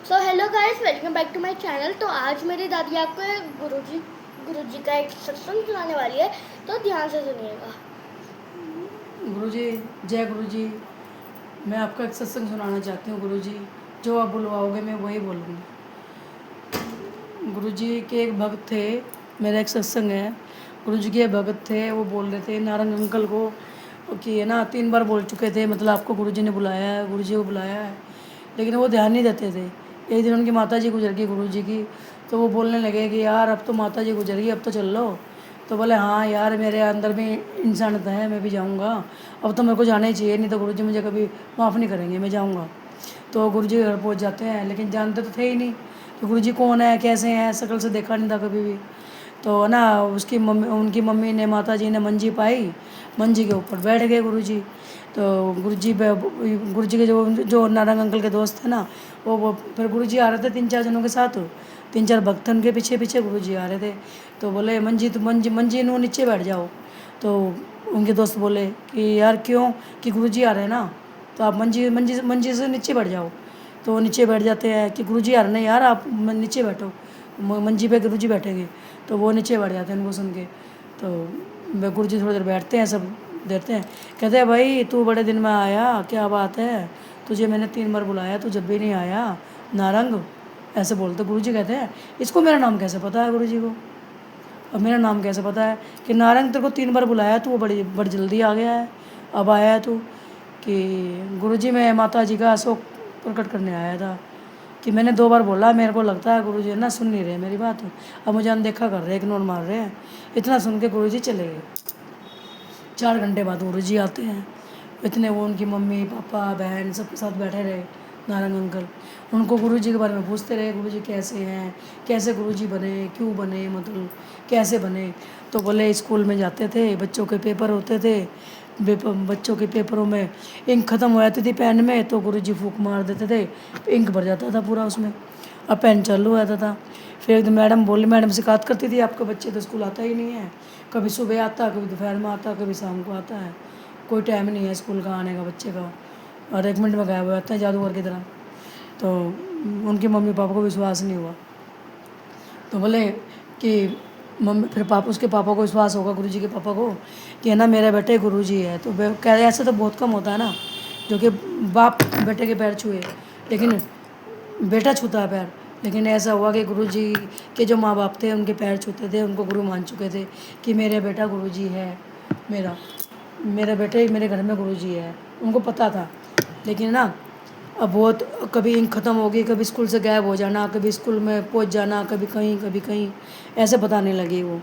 So hello guys, welcome back to my channel. तो आज मेरी दादी आपको गुरुजी का एक सत्संग सुनाने वाली है, तो ध्यान से सुनिएगा। गुरुजी, जय गुरुजी। मैं आपका एक सत्संग सुनाना चाहती हूँ गुरुजी। जो आप बुलवाओगे मैं वही बोलूँगी। गुरुजी के एक भक्त थे, मेरा एक सत्संग है। गुरुजी के भक्त थे, वो बोल रहे थे नारंग अंकल को कि है ना 3 बार बोल चुके थे, मतलब आपको गुरुजी ने बुलाया है, गुरुजी को बुलाया है, लेकिन वो ध्यान नहीं देते थे। एक दिन उनकी माता जी गुजर गई गुरुजी की, तो वो बोलने लगे कि यार अब तो माता जी गुजर गई, अब तो चल लो। तो बोले हाँ यार, मेरे अंदर भी इंसानियत है, मैं भी जाऊँगा, अब तो मेरे को जाना ही चाहिए, नहीं तो गुरुजी मुझे कभी माफ़ नहीं करेंगे, मैं जाऊँगा। तो गुरुजी घर पहुँच जाते हैं, लेकिन जानते तो थे ही नहीं कि गुरुजी कौन है, कैसे हैं, शकल से देखा नहीं था कभी भी। तो ना उसकी मम्मी, उनकी मम्मी ने, माता जी ने मंजी पाई, मंजी के ऊपर बैठ गए गुरुजी। तो गुरुजी के जो जो नारंग अंकल के दोस्त थे ना, वो फिर गुरुजी आ रहे थे 3-4 जनों के साथ, 3-4 भक्त उनके पीछे पीछे गुरुजी आ रहे थे। तो बोले मंजी, तो मंजी मंजी नो नीचे बैठ जाओ। तो उनके दोस्त बोले कि यार क्यों, कि गुरुजी आ रहे हैं ना, तो आप मंजी मंजी मंजी से नीचे बैठ जाओ। तो वो नीचे बैठ जाते हैं कि गुरुजी आ रहे हैं यार, आप नीचे बैठो, मंजी पे गुरुजी बैठेंगे। तो वो नीचे बैठ जाते हैं उनको सुन के। तो गुरुजी थोड़ी देर बैठते हैं, सब देते हैं, कहते हैं भाई तू बड़े दिन में आया, क्या बात है, तुझे मैंने 3 बार बुलाया, तू जब भी नहीं आया नारंग, ऐसे बोलते। गुरुजी कहते हैं इसको मेरा नाम कैसे पता है गुरुजी को, अब मेरा नाम कैसे पता है कि नारंग तेरे को 3 बार बुलाया, तू वो बड़ी बड़ी जल्दी आ गया है, अब आया है तू। कि गुरुजी मैं माता जी का शोक प्रकट करने आया था, कि मैंने 2 बार बोला, मेरे को लगता है गुरुजी ना सुन नहीं रहे मेरी बात, अब मुझे अनदेखा कर रहे हैं, इग्नोर मार रहे हैं। इतना सुन के गुरुजी चले गए। 4 घंटे बाद गुरुजी आते हैं, इतने वो उनकी मम्मी पापा बहन सबके साथ बैठे रहे। नारंग अंकल उनको गुरुजी के बारे में पूछते रहे, गुरुजी कैसे हैं, कैसे गुरुजी बने, क्यों बने, मतलब कैसे बने। तो बोले स्कूल में जाते थे, बच्चों के पेपर होते थे, बच्चों के पेपरों में इंक ख़त्म हो जाती थी पेन में, तो गुरुजी फूंक मार देते थे, इंक भर जाता था पूरा उसमें, अब पेन चालू हो जाता था। फिर एक दिन मैडम बोली, मैडम शिकायत करती थी आपके बच्चे तो स्कूल आता ही नहीं है, कभी सुबह आता, कभी दोपहर में आता, कभी शाम को आता है, कोई टाइम नहीं है स्कूल का आने का बच्चे का, और 1 मिनट में गायब हो जाता है जादूगर की तरह। तो उनके मम्मी पापा को विश्वास नहीं हुआ। तो बोले कि मम्मी, फिर पापा, उसके पापा को विश्वास होगा गुरुजी के पापा को कि है ना मेरे बेटे गुरुजी है। तो कह रहे ऐसा तो बहुत कम होता है ना, जो कि बाप बेटे के पैर छुए, लेकिन बेटा छूता है पैर। लेकिन ऐसा हुआ कि गुरुजी के जो माँ बाप थे उनके पैर छूते थे, उनको गुरु मान चुके थे कि मेरे बेटा गुरुजी है, मेरा मेरा बेटे मेरे घर में गुरुजी है, उनको पता था। लेकिन ना अब बहुत, कभी इंक ख़त्म हो गई, कभी स्कूल से गायब हो जाना, कभी स्कूल में पहुंच जाना, कभी कहीं ऐसे बताने लगे वो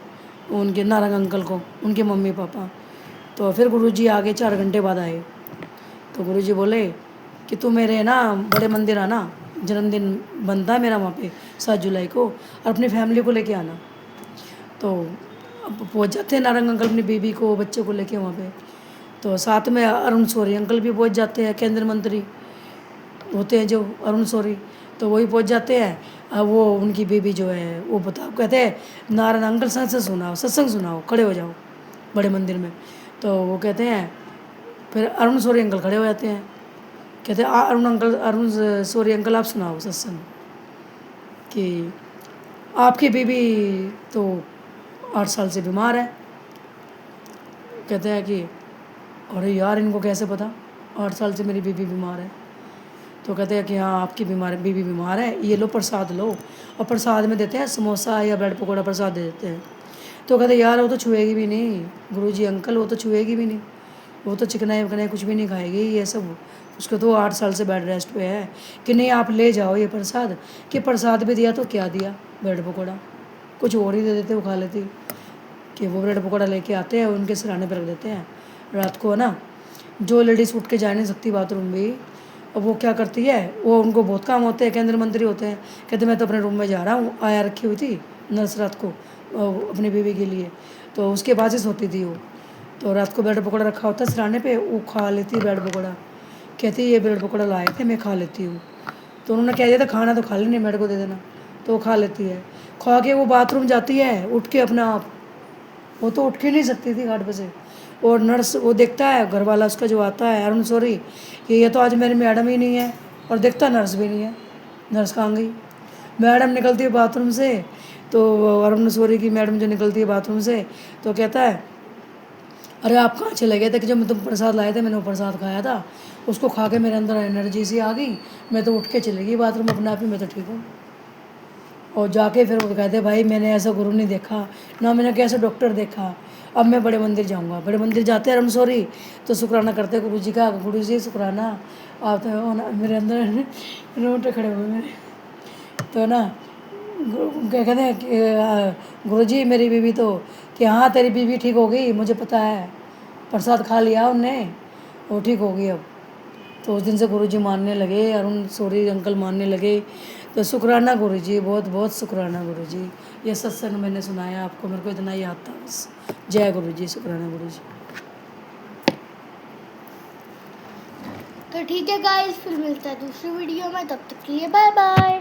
उनके नारंग अंकल को, उनके मम्मी पापा। तो फिर गुरुजी आगे 4 घंटे बाद आए। तो गुरुजी बोले कि तू मेरे ना बड़े मंदिर आना, जन्मदिन बनता है मेरा वहाँ पे 7 जुलाई को, और अपनी फैमिली को लेके आना। तो अब पहुँच जाते हैं नारंग अंकल अपनी बीबी को, बच्चे को लेके वहाँ पे। तो साथ में अरुण शौरी अंकल भी पहुँच जाते हैं, केंद्रीय मंत्री होते हैं जो अरुण शौरी, तो वही पहुँच जाते हैं। अब वो उनकी बीबी जो है वो बताओ, कहते हैं नारायण अंकल सत्संग सुनाओ, सत्संग सुनाओ, खड़े हो जाओ बड़े मंदिर में। तो वो कहते हैं, फिर अरुण शौरी अंकल खड़े हो जाते हैं, कहते हैं अरुण शौरी अंकल आप सुनाओ सत्संग, कि आपकी बीबी तो 8 साल से बीमार है। कहते हैं कि अरे यार इनको कैसे पता, 8 साल से मेरी बीबी बीमार है। तो कहते हैं कि हाँ आपकी बीबी बीमार है, ये लो प्रसाद लो, और प्रसाद में देते हैं समोसा या ब्रेड पकौड़ा प्रसाद दे देते हैं। तो कहते यार वो तो छुएगी भी नहीं गुरुजी अंकल, वो तो छुएगी भी नहीं, वो तो चिकनाई विकनाई कुछ भी नहीं खाएगी ये सब, उसको तो 8 साल से बेड रेस्ट पे है। कि नहीं आप ले जाओ ये प्रसाद, कि प्रसाद भी दिया तो क्या दिया, ब्रेड पकौड़ा, कुछ और ही दे देते वो खा लेती। कि वो ब्रेड पकौड़ा लेके आते हैं, उनके सिराने पर रख देते हैं रात को, है ना। जो लेडीज़ उठ के जा नहीं सकती बाथरूम भी, अब वो क्या करती है, वो उनको बहुत काम होते हैं, केंद्रीय मंत्री होते हैं, कहते मैं तो अपने रूम में जा रहा हूँ, आया रखी हुई थी नर्स रात को अपनी बीवी के लिए, तो उसके पास ही सोती थी वो। तो रात को ब्रेड पकौड़ा रखा होता है सिराने पे, वो खा लेती है ब्रेड पकौड़ा, कहती है ये ब्रेड पकौड़ा लाए थे मैं खा लेती हूँ। तो उन्होंने कह दिया था खाना तो खा लेनी, मेरे को दे देना, तो वो खा लेती है। खा के वो बाथरूम जाती है उठ के अपना आप, वो तो उठ के नहीं सकती थी 8 बजे। और नर्स वो देखता है, घर वाला उसका जो आता है अरुण शौरी, कि ये तो आज मेरी मैडम ही नहीं है, और देखता नर्स भी नहीं है, नर्स कहाँ गई? मैडम निकलती है बाथरूम से, तो अरुण सोरी की मैडम जो निकलती है बाथरूम से, तो कहता है अरे आप कहाँ चले गए थे कि जब मैं तुम प्रसाद लाए थे, मैंने वो प्रसाद खाया था, उसको खा के मेरे अंदर एनर्जी सी आ गई, मैं तो उठ के चली गई बाथरूम अपने आप ही, मैं तो ठीक हूँ। और जाके फिर वो कहते भाई मैंने ऐसा गुरु नहीं देखा, ना मैंने कैसे डॉक्टर देखा, अब मैं बड़े मंदिर जाऊंगा। बड़े मंदिर जाते हैं सॉरी, तो शुक्राना करते गुरु जी का, गुरु जी शुक्राना, आप तो मेरे अंदर रोटे खड़े हुए मेरे, तो ना क्या कहते हैं कि गुरु जी मेरी बीवी तो, कि हाँ तेरी बीवी ठीक हो गई, मुझे पता है, प्रसाद खा लिया उनने, वो ठीक हो गई अब। तो उस दिन से गुरुजी मानने लगे, अरुण सोरी अंकल मानने लगे। तो शुक्राना गुरुजी, बहुत बहुत शुक्राना गुरुजी। ये सत्संग मैंने सुनाया आपको, मेरे को इतना ही याद था बस। जय गुरुजी, शुक्राना गुरुजी। तो ठीक है गाइस, फिर मिलता है दूसरी वीडियो में, तब तक के लिए बाय बाय।